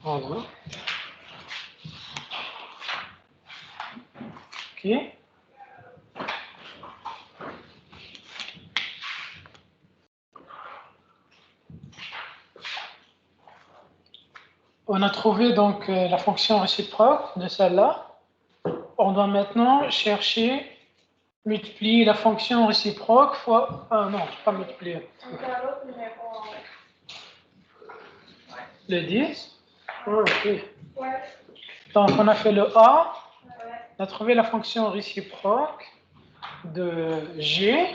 Voilà. OK. On a trouvé donc la fonction réciproque de celle-là. On doit maintenant chercher, multiplier la fonction réciproque fois... Ah non, pas multiplier. Le 10. Ah, OK. Donc on a fait le A. On a trouvé la fonction réciproque de G.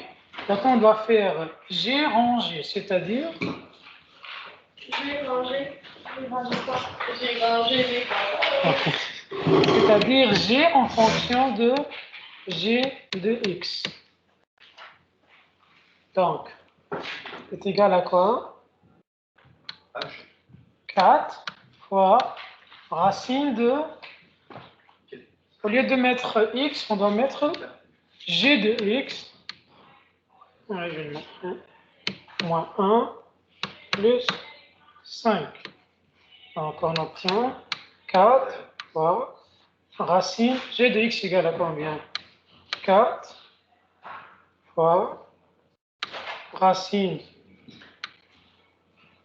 Maintenant on doit faire G rangé, c'est-à-dire... G rangé. J'ai rangé. Okay. C'est-à-dire G en fonction de G de X. Donc, c'est égal à quoi? 4 fois racine de... Au lieu de mettre X, on doit mettre G de X. Ouais, je vais le mettre 1. Moins 1 plus 5. Donc, on obtient 4 fois racine G de X égale à combien? 4 fois racine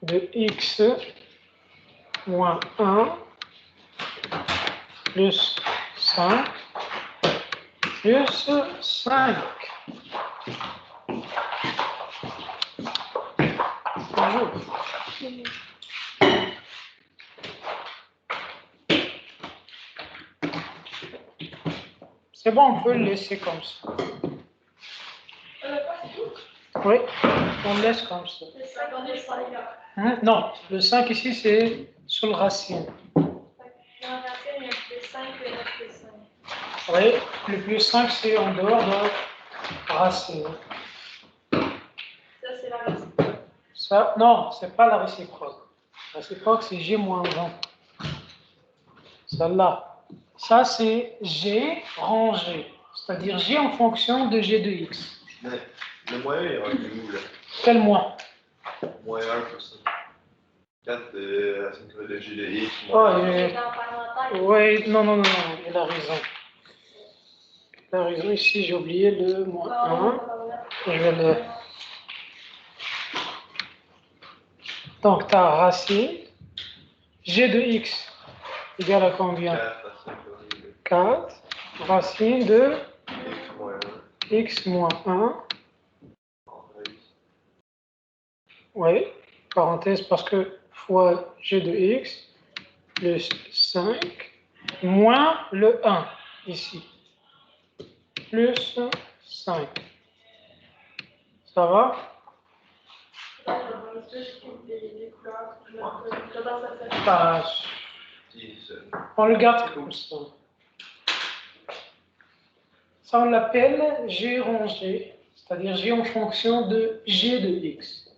de X moins 1 plus 5 plus 5. Bonjour. C'est bon, on peut le laisser comme ça. Oui, on le laisse comme ça. Hein? Non, le 5 ici, c'est sur le racine. Oui, le plus 5, c'est en dehors de racine. Ça, c'est la réciproque. Ça, non, c'est pas la réciproque. La réciproque, c'est G moins 1. Celle-là. Ça, c'est G rangé. C'est-à-dire G en fonction de G de X. Mais le moyen est rendu où, là? Quel moins? Moins 1 pour ça. 4, racine carrée de G de X, Oh, moins 1. C'est dans parenthèse. oui, non, il a raison. Il a raison, ici, j'ai oublié le moins 1. Je vais le... Donc, tu as racine. G de X égale à combien? 4 racine de X moins 1. Oui, parenthèse, parce que fois G de X plus 5 moins le 1 ici. Plus 5. Ça va? Bah, on le garde comme ça. Ça, on l'appelle G rangé, c'est-à-dire G en fonction de G de X.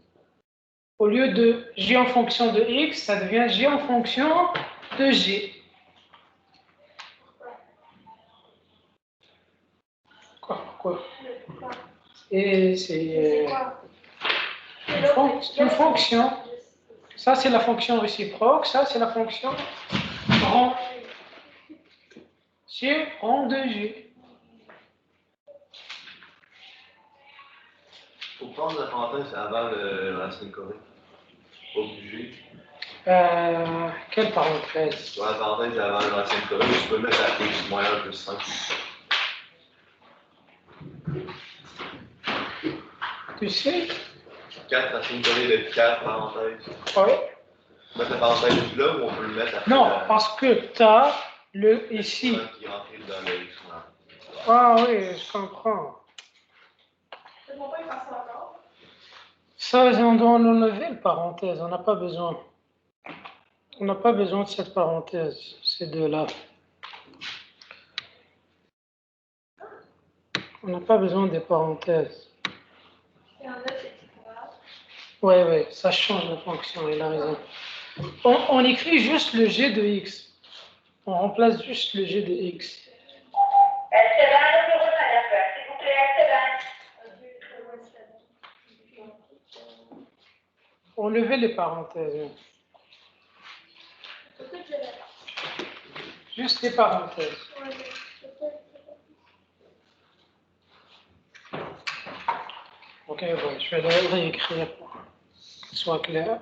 Au lieu de G en fonction de X, ça devient G en fonction de G. Pourquoi? Et c'est une fonction. Ça, c'est la fonction réciproque. Ça, c'est la fonction rang. G rang de G. Faut prendre la parenthèse avant le racine carrée. Obligé. Quelle parenthèse? Sur la parenthèse avant le racine carrée, tu peux mettre à X moins 1 plus 5. Tu sais? 4 racine carrée de 4 parenthèses. Oui. Mettre la parenthèse là ou on peut le mettre après? Non, parce que tu as le ici. Qui rentre dans le X moins 1. Ah oui, je comprends. Ça, on doit enlever le parenthèse. On n'a pas besoin. On n'a pas besoin de cette parenthèse, ces deux-là. On n'a pas besoin des parenthèses. Oui, ça change la fonction, il a raison. On écrit juste le G de X. On remplace juste le G de X. Esteban, numéro 9, s'il vous plaît, Esteban. Enlevez les parenthèses. Pourquoi je l'ai pas? Juste les parenthèses. Ouais, Ok, bon, je vais le réécrire pour que ce soit clair.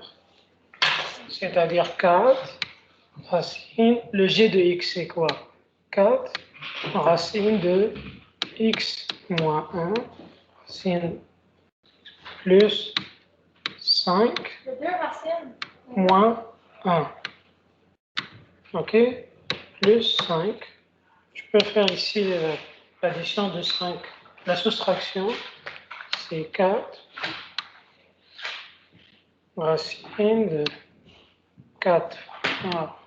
C'est-à-dire 4 racine, le g de x c'est quoi? 4 racine de x moins 1 racine plus 5 les deux racines. moins 1. Ok? Plus 5. Je peux faire ici l'addition de 5. La soustraction, c'est 4 racine de 4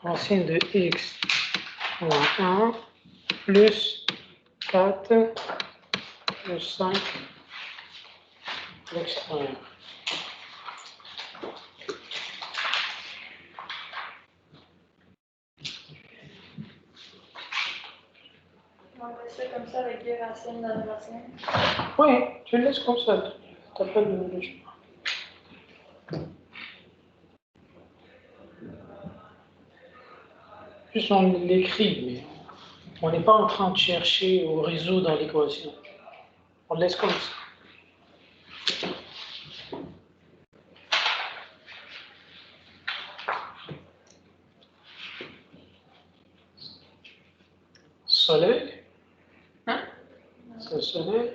racine de x moins 1 plus 4 plus 5 à l'extérieur. On va laisser comme ça avec deux racines dans les racines. Oui, tu le laisses comme ça. Tu n'as pas de choix. Plus on l'écrit, mais on n'est pas en train de chercher ou résoudre l'équation. On le laisse comme ça. Soleil? Hein? C'est le soleil?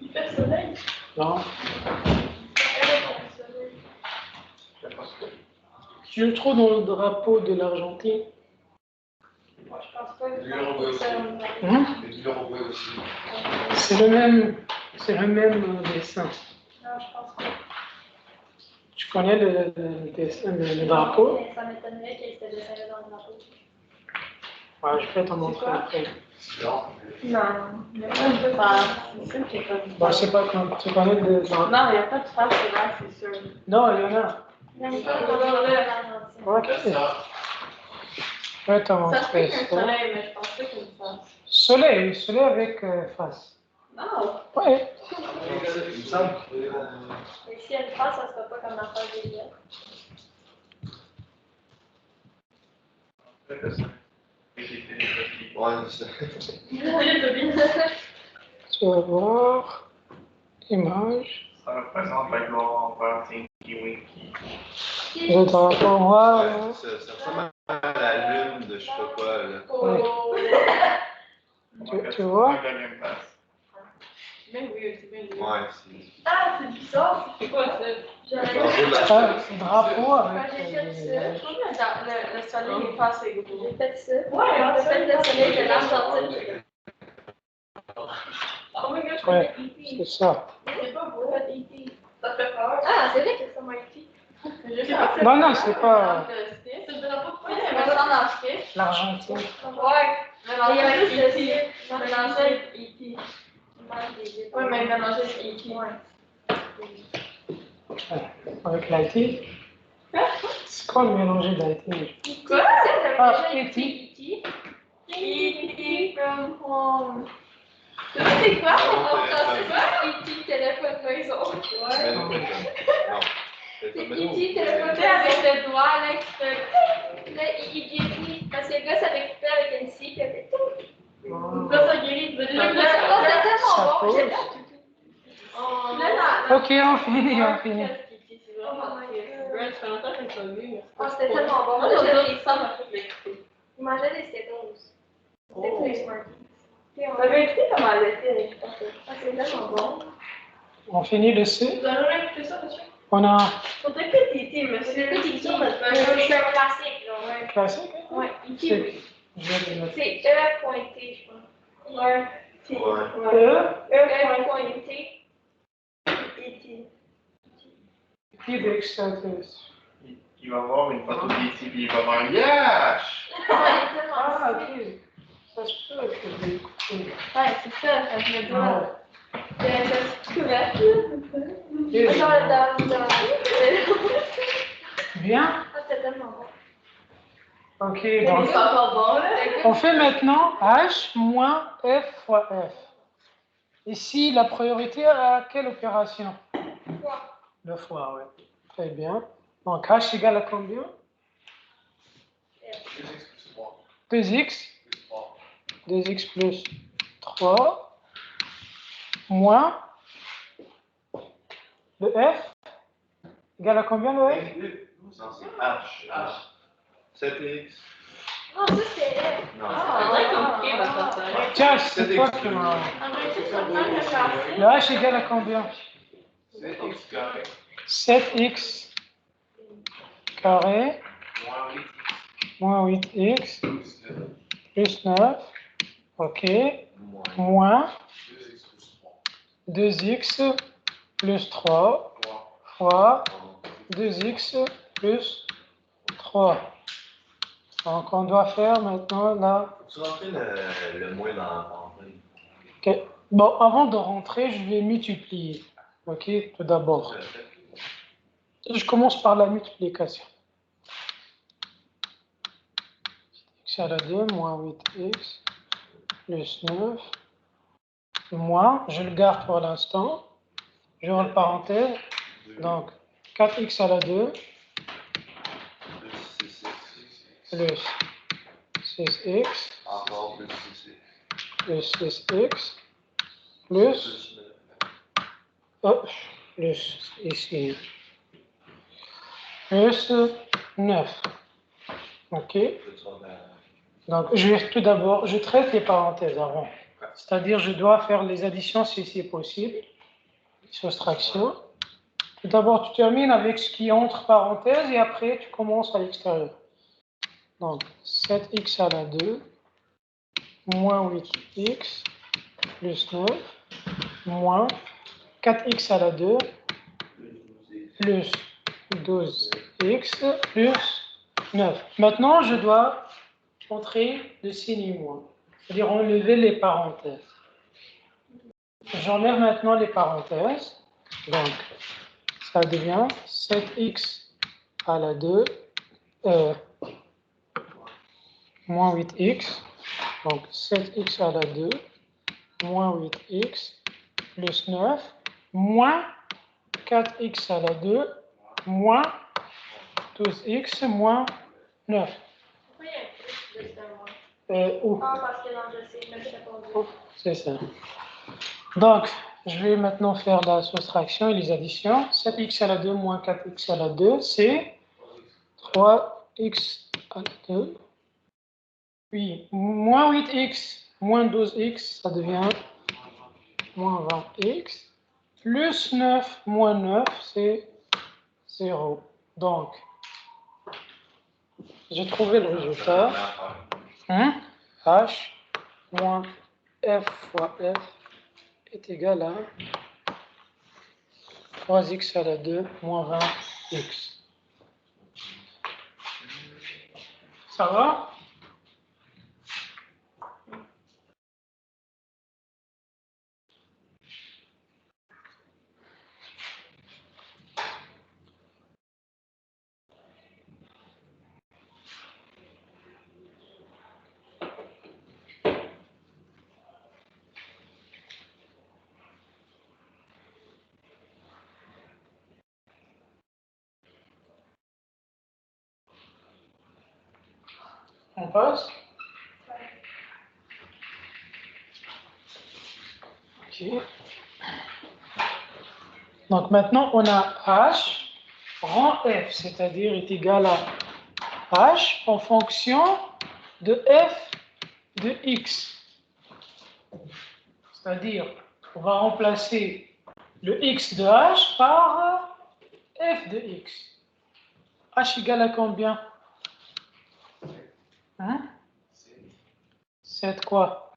Il fait le soleil. Non. Tu le trouves dans le drapeau de l'Argentine? Moi, je pense pas que L'Uruguay aussi. Hein? Et l'Uruguay aussi. C'est le même dessin. Non, je pense pas. Tu connais le dessin, le drapeau? Mais ça m'étonnerait qu'il était dessiné dans le drapeau. Ouais, je peux t'en montrer après. Non. Non, il n'y a pas de face. C'est sûr qu'il n'y a pas de Bon, je sais pas quand tu connais le drapeau. Non, il n'y a pas de face, c'est là, c'est sûr. Non, il y en a. Il n'y a pas de face. Ok. Je vais te Ça se montrer fait qu'un ça. soleil, mais je pense pas qu'il y ait une face. Soleil avec face. Non. Ouais. Il me semble. Et s'il y a une face, ça ne sera pas comme la face des lettres. Ouais, c'est ça. Tu vas voir. Image. Ça représente la gloire envers Tinky Winky. Le drapeau. Voilà. Ouais, ça ressemble à la lune de je sais pas quoi, là. Oh. Tu vois? Mais oui, c'est bien lui. Ouais, c'est. Ah, c'est bizarre. C'est quoi ça? J'aurais Drapeau de la Ah, drapeau Quand avec. j'ai fait ça, les- je trouve que le soleil n'est pas assez gros. J'ai fait ça. Ouais, on a fait le soleil de l'Argentine. Oh my god, je Ouais, fais E.T. c'est ça. C'est pas beau. J'ai fait E.T. Ça te fait peur? Ah, c'est vrai que ça m'a E.T. Non, non, c'est pas C'est le drapeau de quoi? C'est un méchant dans le sketch. l'Argentine. Ouais, mélangé avec E.T. Mélangé avec E.T. Ouais, mais mélangé avec E.T. Avec l'IT. C'est quoi le mélanger d'IT? Quoi? Ah, E.T. E.T. from home. C'est quoi? C'est quoi? E.T. téléphone maison. Mais non, Ouais. non. C'est C'est pas E.T. téléphone avec le doigt, là, qui fait... Là, il parce que le gars s'avait coupé avec une scie, puis il a fait tout. Là, ça guérit. C'était tellement Ça bon. pose. J'ai Ok, on finit, on finit. C'était tellement bon. Moi, j'ai ça. Il mangeait des Skittles. C'était Oh. très smart. T'avais écouté comment elle était? Ah, c'est tellement bon. On finit le C. Vous avez jamais écouté ça, monsieur? On a Faut t'écouter E.T., monsieur. C'est un classique, là. un classique. Ouais, E.T., C'est- oui. Je vais le noter. C'est E.T, je pense. Ouais. T. Ouais. E.T. E.T. Qui d'extraterrestre? Il va voir une photo d'E.T. puis il va voir Yash! Ah, ok. Ça se peut que je l'ai écouté. Ouais, c'est ça, ça me doit. Ouais. C'est couvert. Et- Ah, Bien. c'était tellement bon. Ok, C'est donc encore bon, là. on fait maintenant H moins F fois F. Ici, la priorité à quelle opération? Le fois, ouais. Très bien. Donc H égale à combien? 2x, 2x plus 3, moins le f, égal à combien le f? Non, c'est H. 7x. Oh, ça c'est F. Non, Ah, C'est très compliqué, votre affaire. Tiens, c'est toi qui m'as... Ah, mais c'est ça, le café. Le h égal à combien? C'est x carré. 7x carré Moins 8x. moins 8x Plus 9. plus 9, ok, moins 2x plus 3 fois 2x plus 3. Donc on doit faire maintenant là. Tu rentrer le moins dans la parenthèse. Ok. Bon, avant de rentrer, je vais multiplier. Ok, tout d'abord. Je commence par la multiplication. X à la 2 moins 8x plus 9 moins, je le garde pour l'instant, j'ouvre la parenthèse, donc 4x à la 2 plus 6x Encore plus 6x. plus 6x plus, oh, plus ici, plus 9. Ok, donc je vais tout d'abord, je traite les parenthèses avant, c'est-à-dire je dois faire les additions si c'est possible, soustraction. Tout d'abord, tu termines avec ce qui est entre parenthèses et après tu commences à l'extérieur. Donc 7x à la 2 moins 8x plus 9 moins 4x à la 2 plus 12x plus 9. Maintenant, je dois entrer le signe moins, c'est-à-dire enlever les parenthèses. J'enlève maintenant les parenthèses. Donc, ça devient 7x à la 2 moins 8x. Donc, 7x à la 2 moins 8x plus 9 moins 4x à la 2 moins 12x moins 9. Pourquoi il y a un plus de savoir? Où? Ah, parce que dans le dossier, je sais pas. C'est ça. Donc, je vais maintenant faire la soustraction et les additions. 7x à la 2 moins 4x à la 2, c'est 3x à la 2. Puis, moins 8x moins 12x, ça devient moins 20x. Plus 9 moins 9, c'est 0. Donc, j'ai trouvé le résultat. H moins f fois f est égal à 3x à la 2 moins 20x. Ça va? On passe? Ok. Donc maintenant, on a H rang F, c'est-à-dire est égal à H en fonction de F de X. C'est-à-dire, on va remplacer le X de H par F de X. H égale à combien? 7 quoi?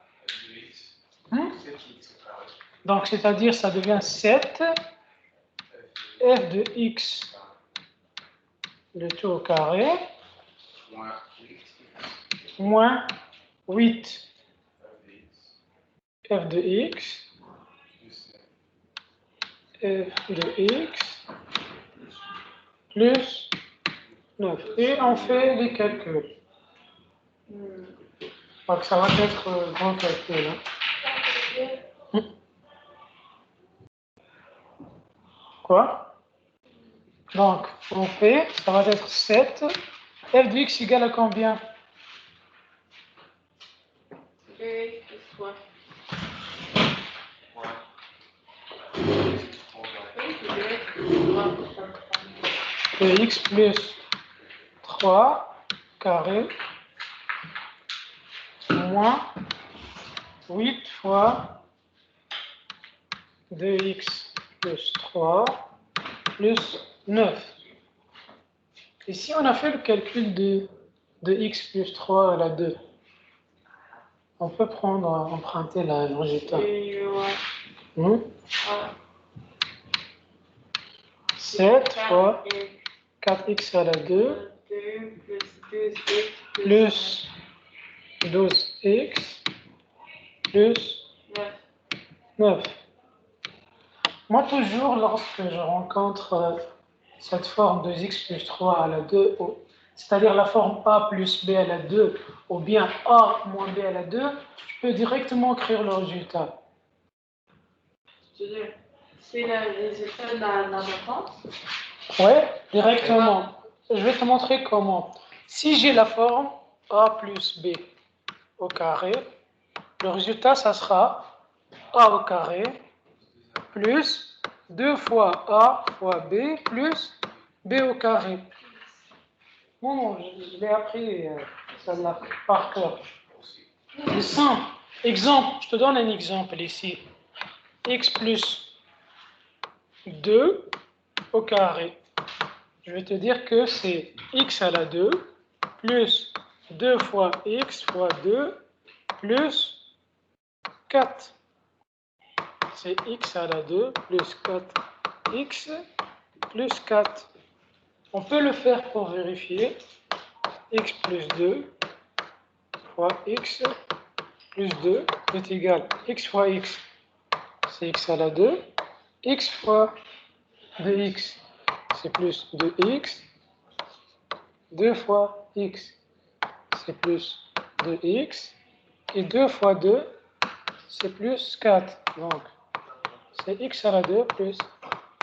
Donc, c'est-à-dire, ça devient 7 f de x, le tout au carré, moins 8 f de x, f de x, plus 9. Et on fait les calculs. Donc, ça va être grand calcul. Hein. Quoi? Donc, on fait, ça va être 7. F de x égale à combien? fois. Ouais. Oui, c'est vrai. Ouais. 2x plus 3 carré moins 8 fois 2x plus 3 plus 9. Ici, on a fait le calcul de x plus 3 à la 2. On peut emprunter le résultat. Et ouais. Hmm? Ouais. 7 fois Et 4x à la 2 2 plus 12x plus 12x plus 9. 9. Moi, toujours, lorsque je rencontre cette forme de x plus 3 à la 2, c'est-à-dire la forme a plus b à la 2, ou bien a moins b à la 2, je peux directement écrire le résultat. C'est-à-dire, c'est le résultat de la réponse. Oui, directement. Je vais te montrer comment. Si j'ai la forme a plus b au carré, le résultat, ça sera a au carré plus 2 fois a fois b plus b au carré. Non, je l'ai appris celle-là par cœur. C'est simple. Exemple, je te donne un exemple ici. X plus 2 au carré. Je vais te dire que c'est x à la 2 plus 2 fois x fois 2 plus 4. C'est x à la 2 plus 4x plus 4. On peut le faire pour vérifier. X plus 2 fois x plus 2 est égal x fois x. C'est x à la 2. X fois 2x, c'est plus 2x. 2 fois x, c'est plus 2x. Et 2 fois 2, c'est plus 4. Donc, c'est x à la 2 plus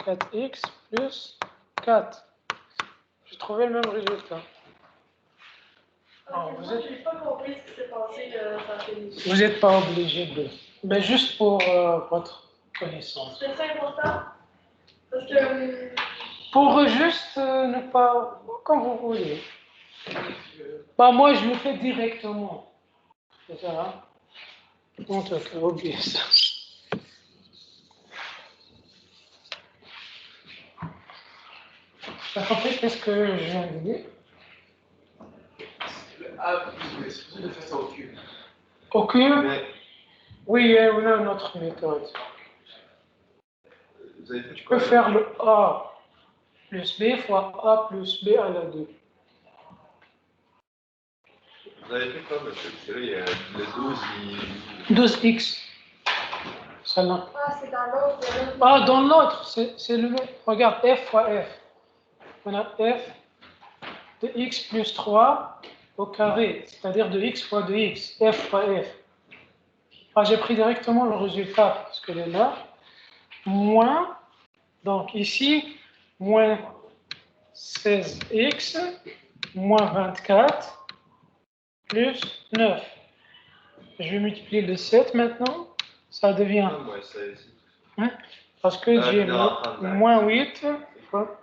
4x plus 4. J'ai trouvé le même résultat. Non, Moi, je n'ai pas compris ce qui s'est passé dans cette vous n'êtes pas obligé de. Mais juste pour votre connaissance. C'est ça important? Parce que. Pour juste ne pas. Comme vous voulez. Bah, moi, je le fais directement. C'est ça, hein? En tout cas, oubliez ça. T'as compris qu'est-ce que je viens de dire? Ah, mais c'est possible de faire ça au cube. Au cube? Mais Oui, on a une autre méthode. vous avez fait Tu peux faire le A plus B fois A plus B à la 2. Vous avez fait quoi, monsieur? Parce que là, il y a le 12, 2x. Celle-là. Ah, c'est dans l'autre. Ah, dans l'autre, c'est le même. Regarde, f fois f. On a f de x plus 3 au carré, c'est-à-dire de x fois de x, f fois f. Ah, j'ai pris directement le résultat, parce que est là, moins, donc ici, moins 16x, moins 24, plus 9. Je vais multiplier le 7 maintenant, ça devient, Ah, moi, ça ici. hein, parce que j'ai non, moins 8, fois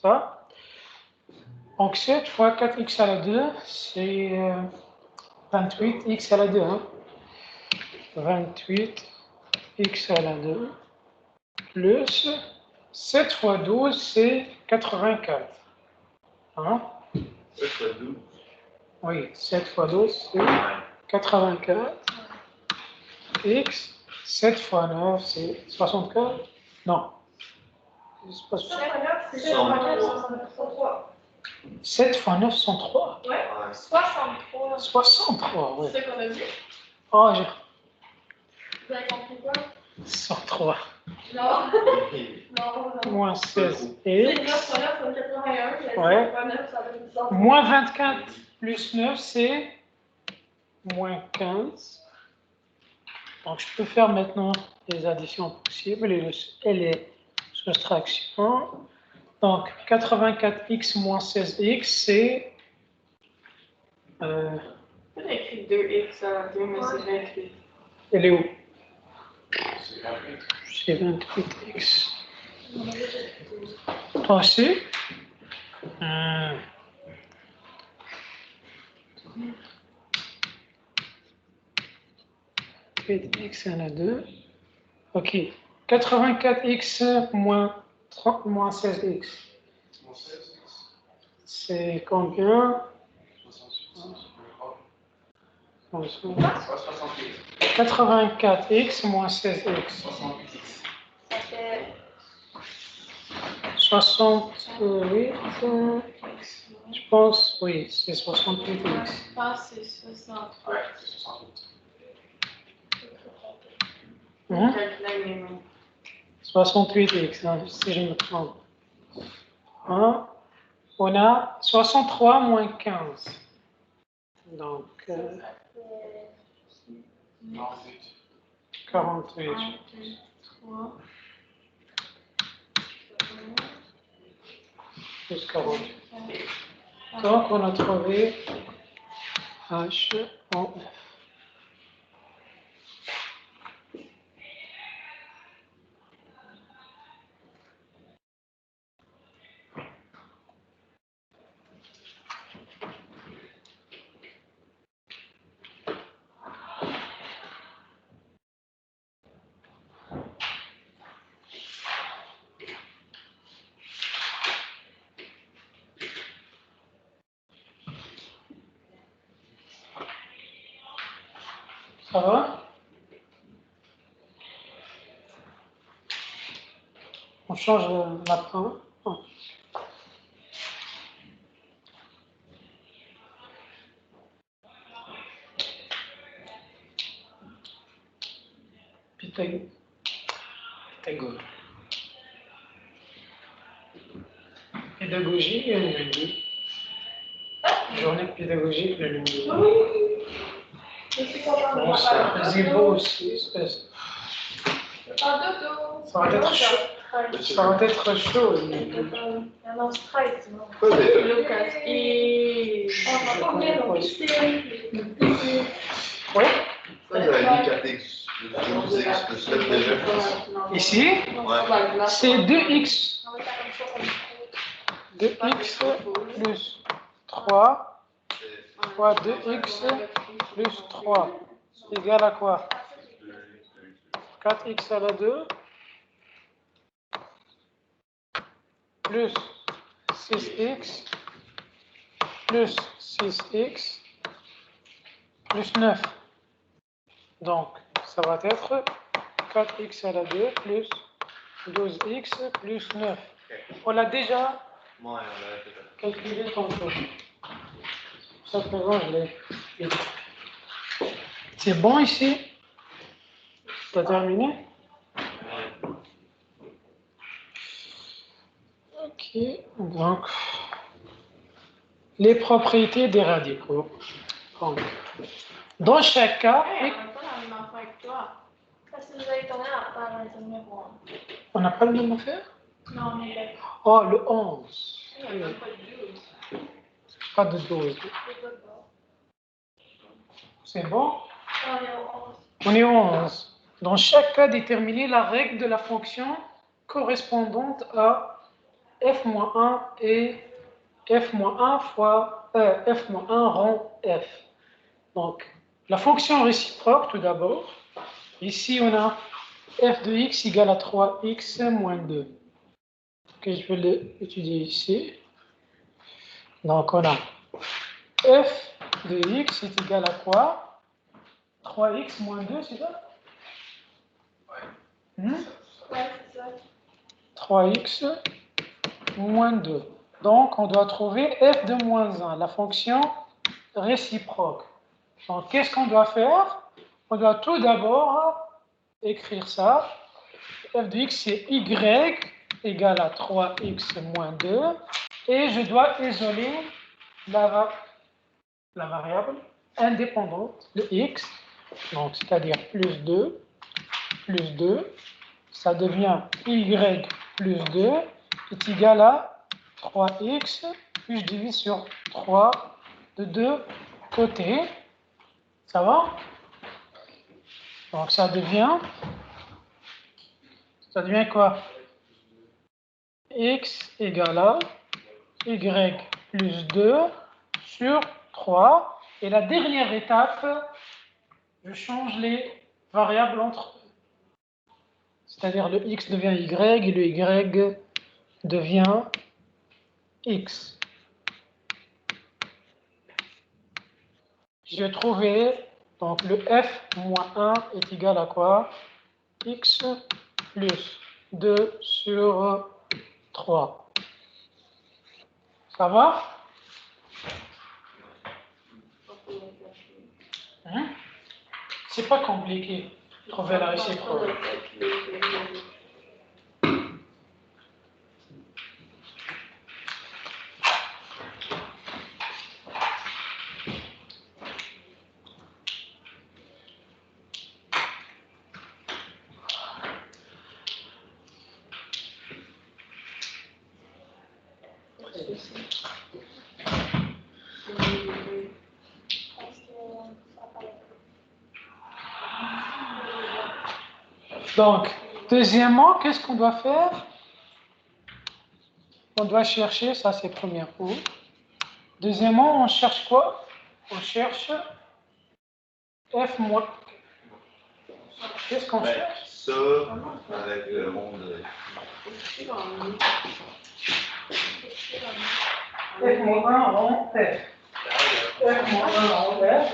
ça. Donc 7 fois 4x à la 2, c'est 28x à la 2. Hein. 28x à la 2 plus 7 fois 12, c'est 84. Hein? 7 fois 12. Oui, 7 fois 12, c'est 84. X, 7 fois 9, c'est 64. Non. C'est pas 7 fois 9, 103. Ouais, 63. 63, oui. C'est ce qu'on a dit. Oh, Vous avez compris quoi? 103. Non. Non. Moins 16 C'est et 9 fois 9, ça fait 81. Ouais. 7 fois 9, ça fait 10. moins 24 plus 9, c'est moins 15. Donc, je peux faire maintenant les additions possibles et les soustractions. Donc, 84x moins 16x, c'est... On a écrit 2x à 2, mais c'est 28. Elle est où? C'est 28. C'est 28x. Toi aussi? 8x, il y en a 2. Ok. 84x moins 16x. Mon 16, C'est combien? 68. 84x moins 16x. 68. Ça fait 68. Je pense, oui, c'est 68x. je pense que c'est 60. Ouais, c'est 68. Hein? Calculer mes mains. 68x, hein, si je me trompe. Hein? On a 63 moins 15. Donc, 48. 48 1, 2, 3. plus 48. Donc, on a trouvé H en F. Ça va? On change la fin. Oh. Pythagore. Pédagogie le lundi. Journée de pédagogie le lundi. Je suis contente de Bon, ça faisait beau aussi. Ça va être chaud. Ça va être chaud. Non, stress, non. Pourquoi vous avez fait Lucas. Et on va pas bien dans Oui. Pourquoi vous avez mis 4x plus 12x plus 7 déjà? Ici, Ouais. c'est 2x. 2x plus 3 fois 2x plus 3 égale à quoi? 4x à la 2 plus 6x plus 6x plus 9. Donc, ça va être 4x à la 2 plus 12x plus 9. On l'a déjà Ouais, on l'a fait. calculé tantôt. Simplement, je l'ai. C'est bon ici? T'as terminé? Ok, donc les propriétés des radicaux. Donc, dans chaque cas, on n'a pas la même affaire avec toi. Parce que vous avez tourné à la dernière fois. on n'a pas le même affaire? Non, mais là, Oh, le 11. il n'y a même pas de 12. Pas de 12. C'est pas bon. C'est bon? On est au 11. On est au 11. Dans chaque cas, déterminer la règle de la fonction correspondante à f-1 et f-1 fois f-1 rang f. Donc, la fonction réciproque, tout d'abord. Ici, on a f de x égale à 3x moins 2. Ok, je vais l'étudier ici. Donc, on a f de x est égal à quoi? 3x moins 2, c'est ça? Ouais, c'est ça. 3x moins 2. Donc, on doit trouver f de moins 1, la fonction réciproque. Donc, qu'est-ce qu'on doit faire? On doit tout d'abord écrire ça. F de x, c'est y égale à 3x moins 2. Et je dois isoler la variable indépendante de x. Donc, c'est-à-dire plus 2, ça devient y plus 2 est égal à 3x, puis je divise sur 3 de deux côtés. Ça va? Donc ça devient quoi? X égale à Y plus 2 sur 3. Et la dernière étape, je change les variables entre eux. C'est-à-dire le X devient Y et le Y devient X. J'ai trouvé, donc le F moins 1 est égal à quoi? X plus 2 sur 3. Ça va? Hein? C'est pas compliqué. Trouver la réciproque. Donc, deuxièmement, qu'est-ce qu'on doit faire? On doit chercher, ça c'est premier coup. Deuxièmement, on cherche quoi? On cherche F moins. Qu'est-ce qu'on cherche? Ça, avec le rond de... F moins 1 rond F. F moins 1 rond F,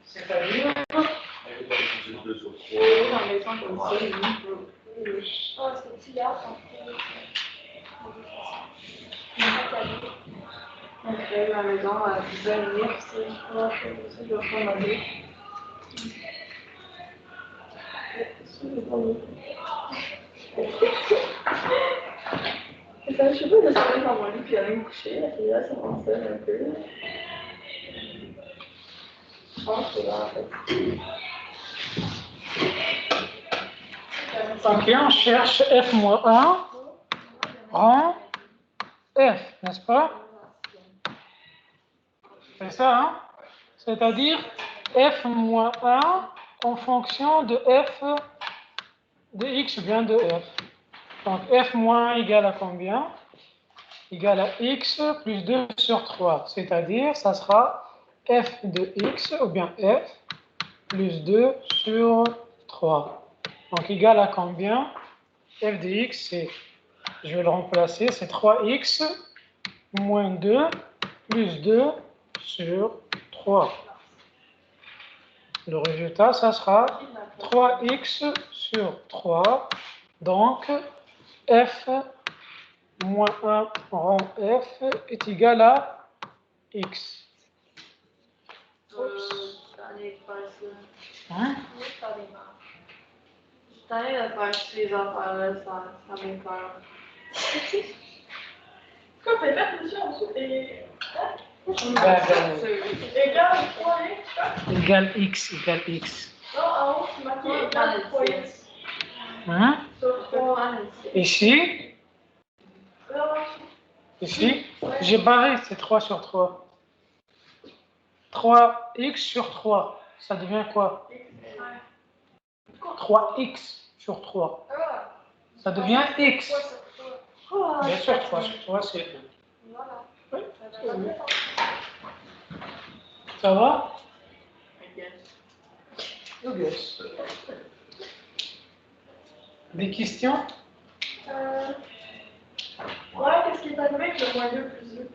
c'est-à-dire... Deux sur trois. Après, la maison à venir, c'est je dois prendre ma vie. Je sais pas, de se dans mon lit puis aller me coucher. Là, ça m'enseigne un peu. Je pense que là, en fait. Donc là, on cherche F moins 1 rond F, n'est-ce pas? C'est ça, hein? C'est-à-dire F moins 1 en fonction de F de X ou bien de F. Donc F moins 1 égale à combien? Égale à X plus 2 sur 3. C'est-à-dire, ça sera F de X ou bien F plus 2 sur 3. Donc égal à combien? F de X, c'est, je vais le remplacer, c'est 3X moins 2 plus 2 sur 3. Le résultat, ça sera 3x sur 3. Donc, f moins 1 rond f est égal à x. Hein? T'as rien à faire ces affaires-là, ça m'écoeure. Quoi, t'as fait dessus en dessous et... Égal 3x, Égal x, égal x. non, en haut, c'est marqué égal 3x. Hein? Sur 3. Ici, ici, j'ai barré, c'est 3 sur 3. 3x sur 3, ça devient quoi? 3x sur 3. Ça devient x. Bien sûr, 3 sur 3, c'est... Voilà. Oui. Ça va? Yes. Des questions? Ouais, qu'est-ce qui est arrivé avec le moins 2 plus 2?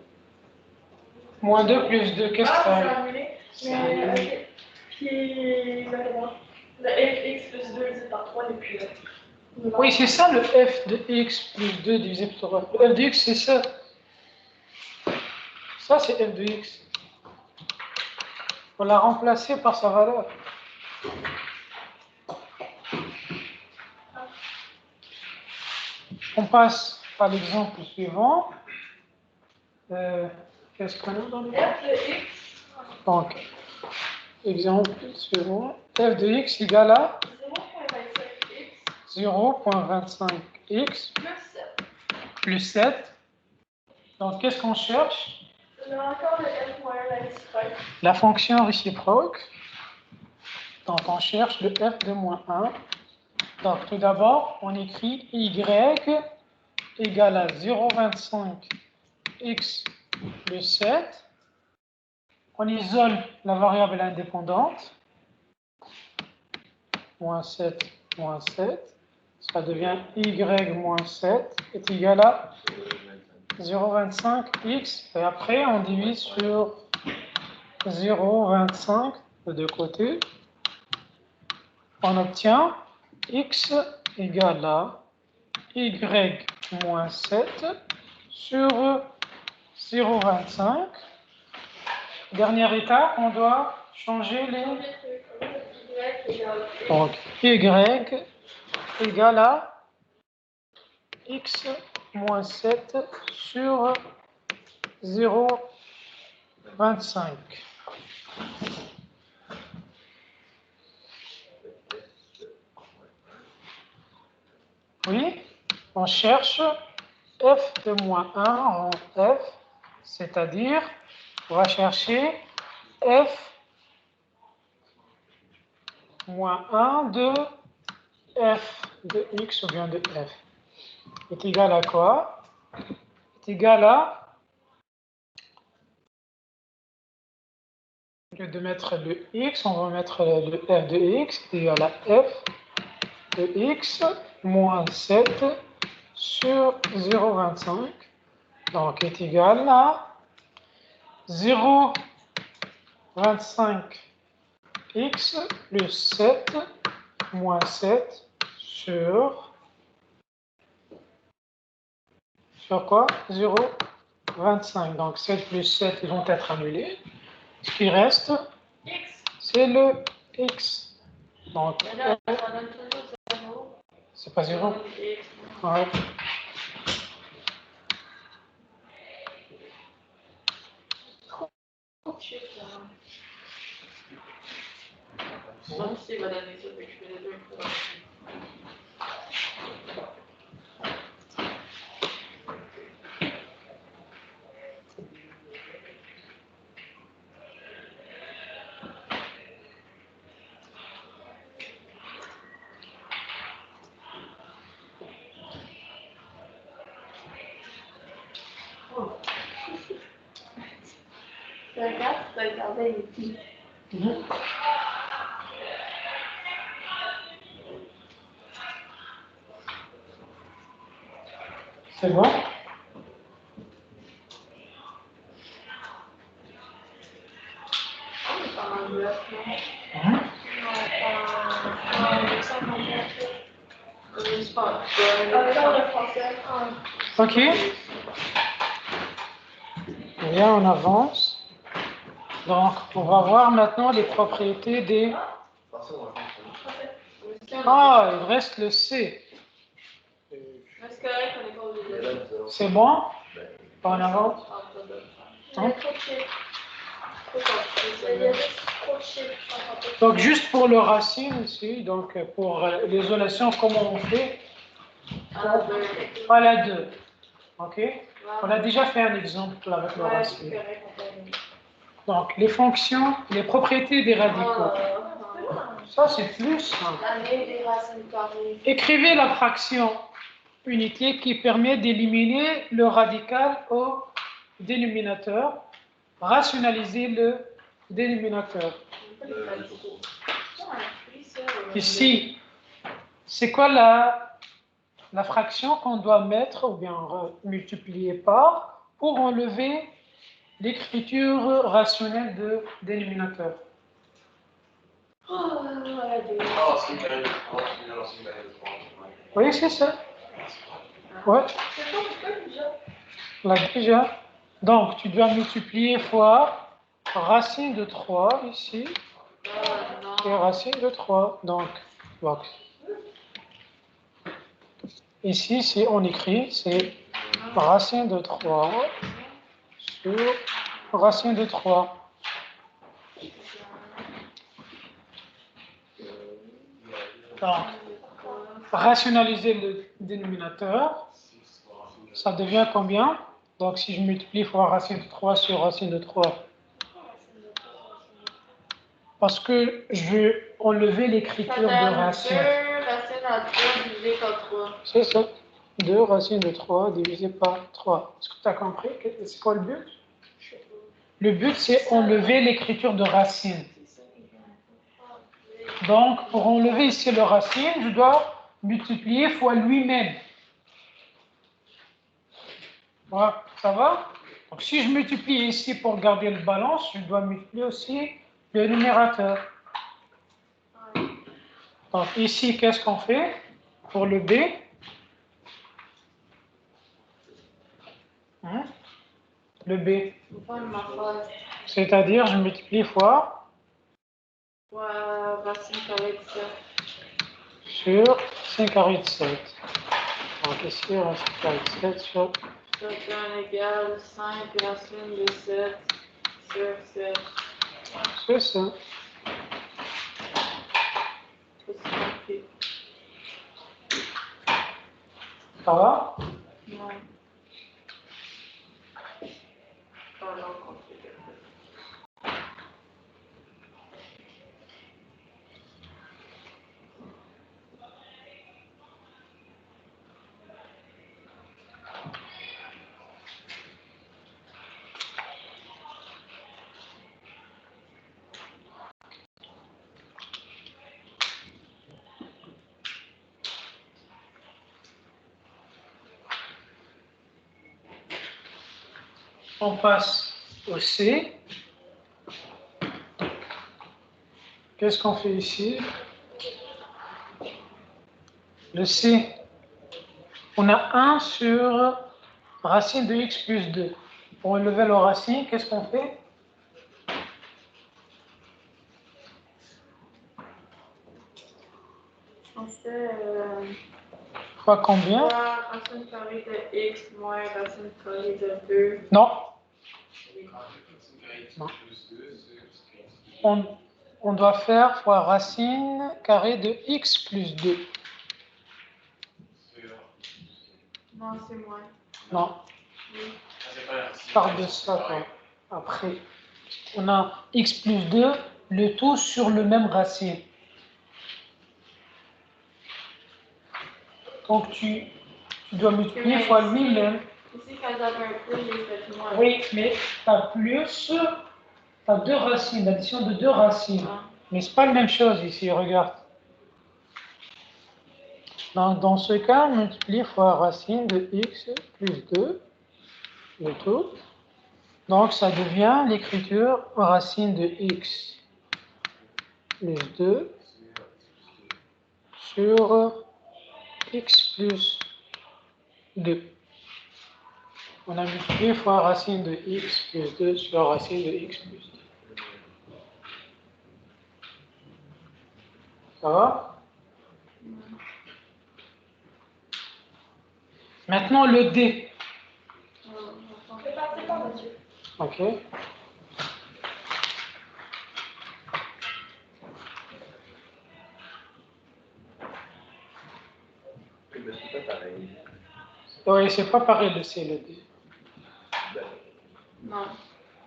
Moins 2 plus 2, qu'est-ce que ça c'est arrive? annulé. Mais, ok. Puis, exactement. Le fx plus 2 divisé par 3 n'est plus là. Oui, c'est ça le f de x plus 2 divisé par 3. Le f de x, c'est ça. Ça, c'est f de x. On l'a remplacé par sa valeur. On passe à l'exemple suivant. Qu'est-ce qu'on a dans le F de x. Donc, exemple suivant. F de x égale à 0,25x plus 7. Donc, qu'est-ce qu'on cherche? On a encore le f moins la réciproque. La fonction réciproque. Donc, on cherche le f de moins 1. Donc, tout d'abord, on écrit y égale à 0,25 x plus 7. On isole la variable indépendante. Moins 7, moins 7. Ça devient y moins 7 est égal à 0,25x. Et après, on divise sur 0,25 de deux côtés. On obtient x égale à y moins 7 sur 0,25. Dernière étape, on doit changer les... Donc, y égale à x moins 7 sur 0,25. Oui, on cherche f de moins 1 en f, c'est-à-dire on va chercher f moins 1 de f de x ou bien de f est égal à quoi? Est égal à, au lieu de mettre le x, on va mettre le f de x est égal à f de x moins 7 sur 0,25. Donc est égal à 0,25x plus 7 moins 7 sur quoi? 0,25. Donc 7 plus 7 ils vont être annulés. Ce qui reste, c'est le x. Donc, c'est pas 0. Ouais. C'est bon? Ok. Bien, on avance. Donc, on va voir maintenant les propriétés des... Ah, il reste le C. C'est bon? On avance? Hein? Donc, juste pour le racine ici, donc pour l'isolation, comment on fait? Voilà 2. Ok? On a déjà fait un exemple avec le racine. Donc, les fonctions, les propriétés des radicaux. Ça, c'est plus simple. Écrivez la fraction unité qui permet d'éliminer le radical au dénominateur. Rationalisez le dénominateur. Ici, c'est quoi la fraction qu'on doit mettre ou bien multiplier par pour enlever l'écriture rationnelle de dénominateur? Oui, c'est ça. Ouais. Là, déjà. Donc, tu dois multiplier fois racine de 3 ici. Et racine de 3. Donc, ici, si on écrit, c'est racine de 3 sur racine de 3. Donc, rationaliser le dénominateur, ça devient combien? Donc, si je multiplie fois racine de 3 sur racine de 3, parce que je veux enlever l'écriture de racine. 2 racine à 3 divisé par 3. C'est ça. 2 racines de 3 divisé par 3. Est-ce que tu as compris? C'est quoi le but? Le but, c'est enlever l'écriture de racine. Donc, pour enlever ici le racine, je dois multiplier fois lui-même. Voilà, ça va? Donc, si je multiplie ici pour garder le balance, je dois multiplier aussi le numérateur. Donc, ici, qu'est-ce qu'on fait pour le B? Le B. C'est-à-dire, je multiplie fois Racine carrée de 7. sur 5 carré de 7. Donc ici, racine carrée de 7 sur... Ça égale 5 racine de 7 sur 7. C'est ça. Ça va? Non. On passe au C. Qu'est-ce qu'on fait ici? Le C, on a 1 sur racine de x plus 2. Pour enlever le racine, qu'est-ce qu'on fait? On fait Fois combien? racine carrée de x moins racine carrée de 2. Non. On doit faire fois racine carrée de x plus 2. Non, c'est moins. Non. Oui. Par de ça, quoi. Après, on a x plus 2, le tout sur le même racine. Donc, tu dois multiplier fois lui-même. Ici, quand j'avais un plus, j'ai fait moins. Oui, mais tu as plus, tu as 2 racines, l'addition de 2 racines. Ah. Mais ce n'est pas la même chose ici, regarde. Dans ce cas, on multiplie fois racine de x plus 2, le tout. Donc, ça devient l'écriture racine de x plus 2 sur x plus 2. On a multiplié fois racine de x plus 2 sur racine de x plus 2. Ça va? Maintenant, le D. C'est pas monsieur. OK. Mais c'est pas pareil. Oui, c'est pas pareil le C et le D. Non,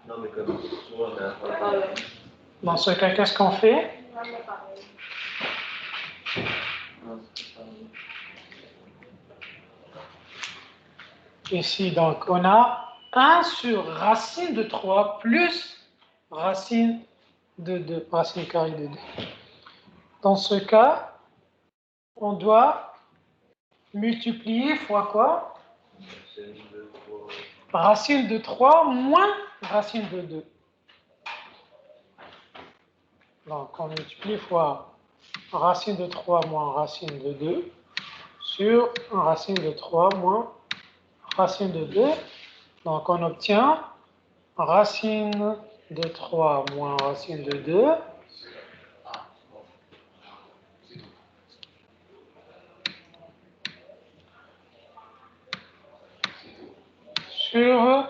Non, mais comme souvent, on a. c'est pareil. Dans ce cas, qu'est-ce qu'on fait? Non, c'est pareil. Non, c'est pareil. Ici, donc, on a 1 sur racine de 3 plus racine de 2, racine carrée de 2. Dans ce cas, on doit multiplier fois quoi? Racine de 3 moins racine de 2. Donc, on multiplie fois racine de 3 moins racine de 2 sur racine de 3 moins racine de 2. Donc, on obtient racine de 3 moins racine de 2 sur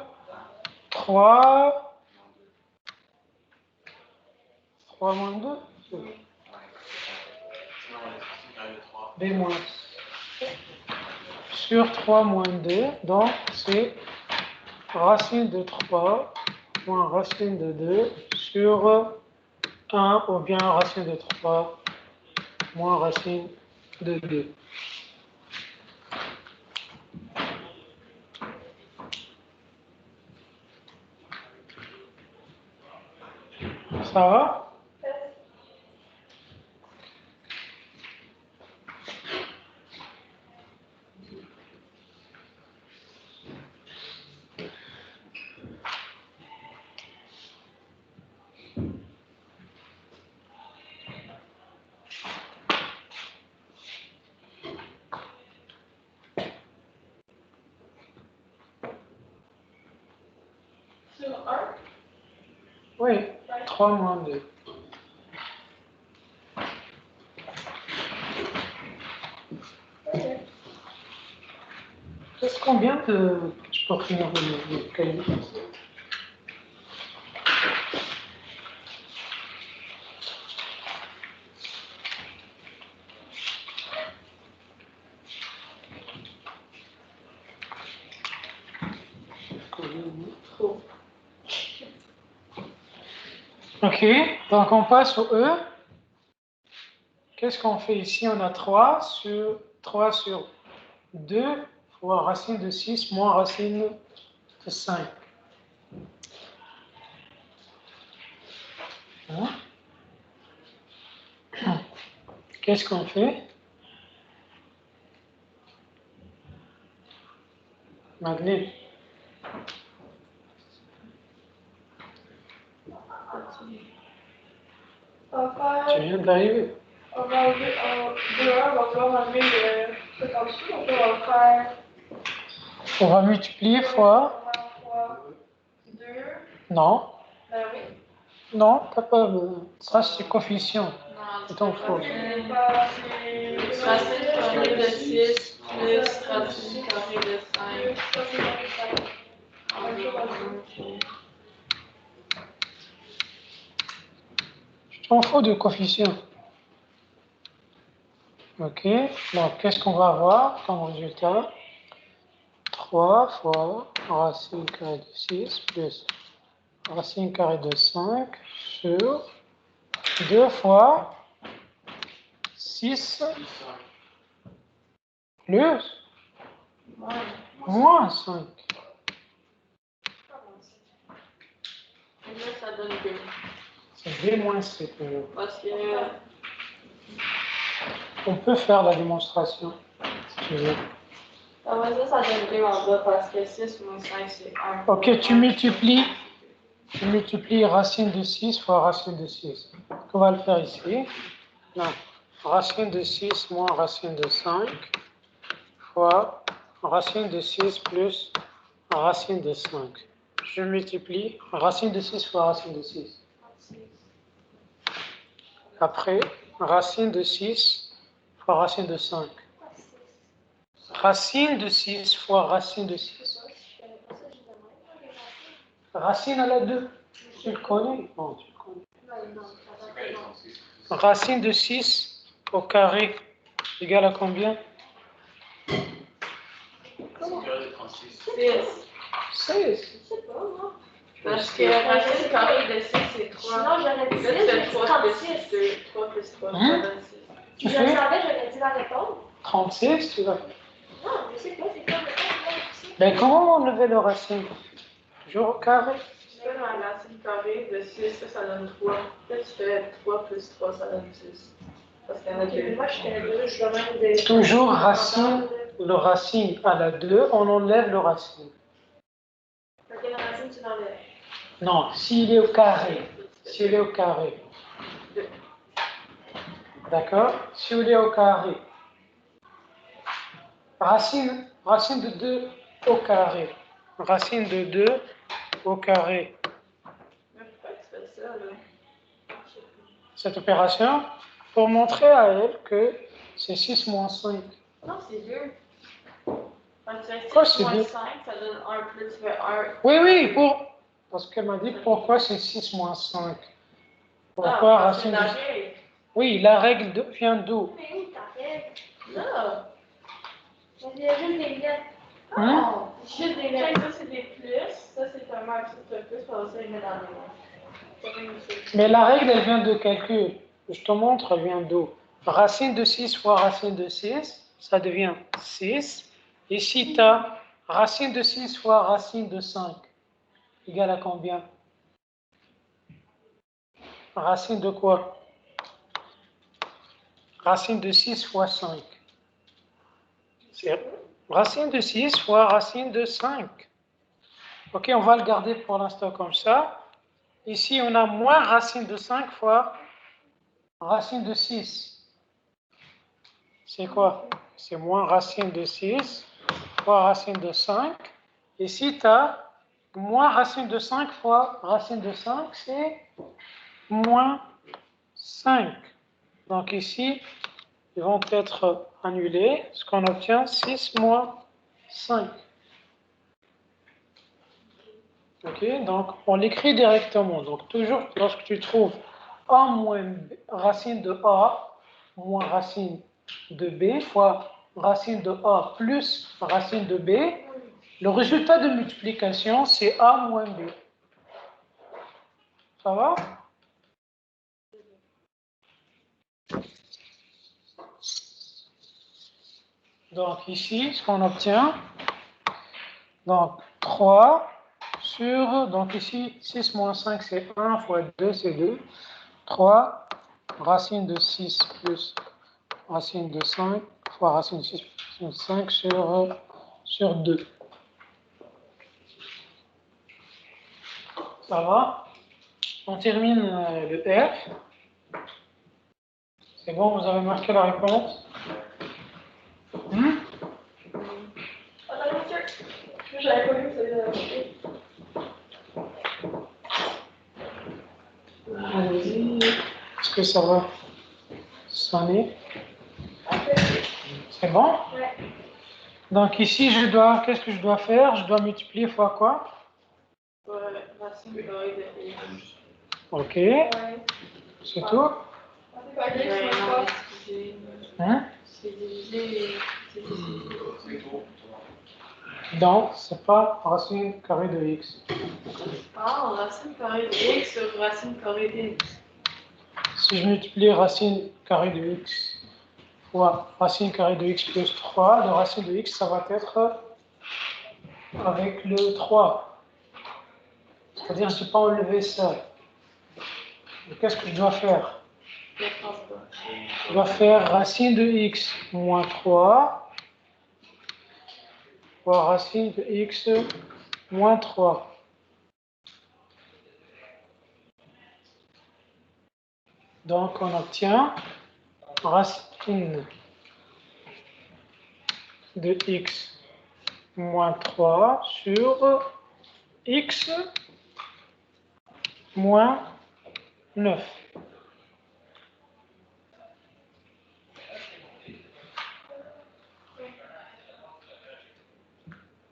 3 moins 2. B moins. Sur 3 moins 2, donc c'est racine de 3 moins racine de 2 sur 1 ou bien racine de 3 moins racine de 2. Ça va? Sur 1. Oui, 3 moins 2. Qu'est-ce combien de... Je peux finir le cahier. Ok, donc on passe au E. Qu'est-ce qu'on fait ici? On a 3 sur 2 fois racine de 6 moins racine de 5. Hein? Qu'est-ce qu'on fait? Magnifique. On va faire. Tu viens d'arriver. On va enlever en 2, 1, on va pouvoir enlever le truc en dessous. Donc, on va faire. On va multiplier fois. Fois 2. Non, Ben oui. non, t'as pas besoin. Ça, c'est coefficient. C'est ton faux. C'est pas. C'est. Racine carrée de 6 plus racine carrée de 5. Je t'en fous de coefficient. Ok, donc qu'est-ce qu'on va avoir comme résultat? 3 fois racine carrée de 6 plus racine carrée de 5 sur 2 fois 6 plus moins 5. Et là, ça donne 2. C'est B moins C. Parce que On peut faire la démonstration, si tu veux. ça donne 2 en bas parce que 6 moins 5, c'est 1. Ok, tu multiplies racine de 6 fois racine de 6. On va le faire ici. Non. Racine de 6 moins racine de 5 fois racine de 6 plus racine de 5. Je multiplie racine de 6 fois racine de 6. Après, racine de 6 fois racine de 5. Racine de 6 fois racine de 6. Racine à la 2. Tu le connais? Non, tu le connais. Racine de 6 au carré égale à combien? 6. 16. Je sais pas, moi. Parce que racine carrée de 6, c'est 3. Sinon, j'aurais dit 6, Là, tu j'ai fais dit 3 36. plus 2. 3 plus 3, Hein? ça donne 6. Tu Je le fais savais, j'aurais dit la réponse. 36, tu vas. Non, je sais pas, c'est quoi la réponse? Ben, comment enlever le racine? Toujours au carré. Tu fais la racine carrée de 6, ça donne 3. Là, tu fais 3 plus 3, ça donne 6. Parce qu'il y en a Ok, mais 2. moi, je fais 2, je dois même des. Toujours racine, le racine à la 2, on enlève le racine. Ok, la racine, tu l'enlèves. Non, s'il est au carré. S'il est au carré. D'accord? S'il est au carré. Racine de 2 au carré. Racine de 2 au carré. Mais pourquoi tu fais ça, là? Cette opération, pour montrer à elle que c'est 6 moins 5. Non, c'est 2. Quand tu fais Pourquoi 6 c'est moins 2? 5, ça donne 1 plus, tu fais 1. Oui, parce qu'elle m'a dit pourquoi c'est 6 moins 5. Pourquoi racine de... la règle. Oui, la règle vient d'où? Mais où ta règle? Là. Il y a juste des lettres. Hein? Juste des Check, lettres. ça c'est des plus, ça c'est un moins, ça c'est un plus, pour ça il met dans les moins. Mais la règle, elle vient de calcul. Je te montre, elle vient d'où? Racine de 6 fois racine de 6, ça devient 6. Ici, tu as racine de 6 fois racine de 5, égale à combien? Racine de quoi? Racine de 6 fois 5. C'est racine de 6 fois racine de 5. Ok, on va le garder pour l'instant comme ça. Ici, on a moins racine de 5 fois racine de 6. C'est quoi? C'est moins racine de 6 fois racine de 5. Ici, tu as moins racine de 5 fois racine de 5, c'est moins 5. Donc ici, ils vont être annulés. Ce qu'on obtient, 6 moins 5. Ok, donc on l'écrit directement. Donc toujours, lorsque tu trouves A moins B, racine de A moins racine de B fois racine de A plus racine de B, le résultat de multiplication, c'est A moins B. Ça va? Donc ici, ce qu'on obtient, donc 3 sur, donc ici, 6 moins 5, c'est 1 fois 2, c'est 2. 3, racine de 6 plus racine de 5 fois racine de 6 plus racine de 5 sur 2. Ça va? On termine le F. C'est bon, vous avez marqué la réponse? Attends, monsieur. J'avais pas vu ça. Allez-y. Est-ce que ça va sonner? C'est bon? Ouais. Donc ici, qu'est-ce que je dois faire? Je dois multiplier fois quoi? Racine carrée de x. Ok, Ouais. c'est tout? C'est pas grave, Ouais, c'est non, pas. excusez. Hein? C'est divisé. C'est divisé. Donc, c'est pas racine carrée de x. Ah, racine carrée de x sur racine carrée de x. Si je multiplie racine carrée de x fois racine carrée de x plus 3, le racine de x, ça va être avec le 3. C'est-à-dire que je n'ai pas enlevé ça. Et qu'est-ce que je dois faire? Je dois faire racine de x moins 3 fois racine de x moins 3. Donc, on obtient racine de x moins 3 sur x moins 9.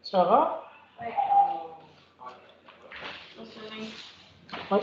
Ça va? Ouais. Mentionné. Oui.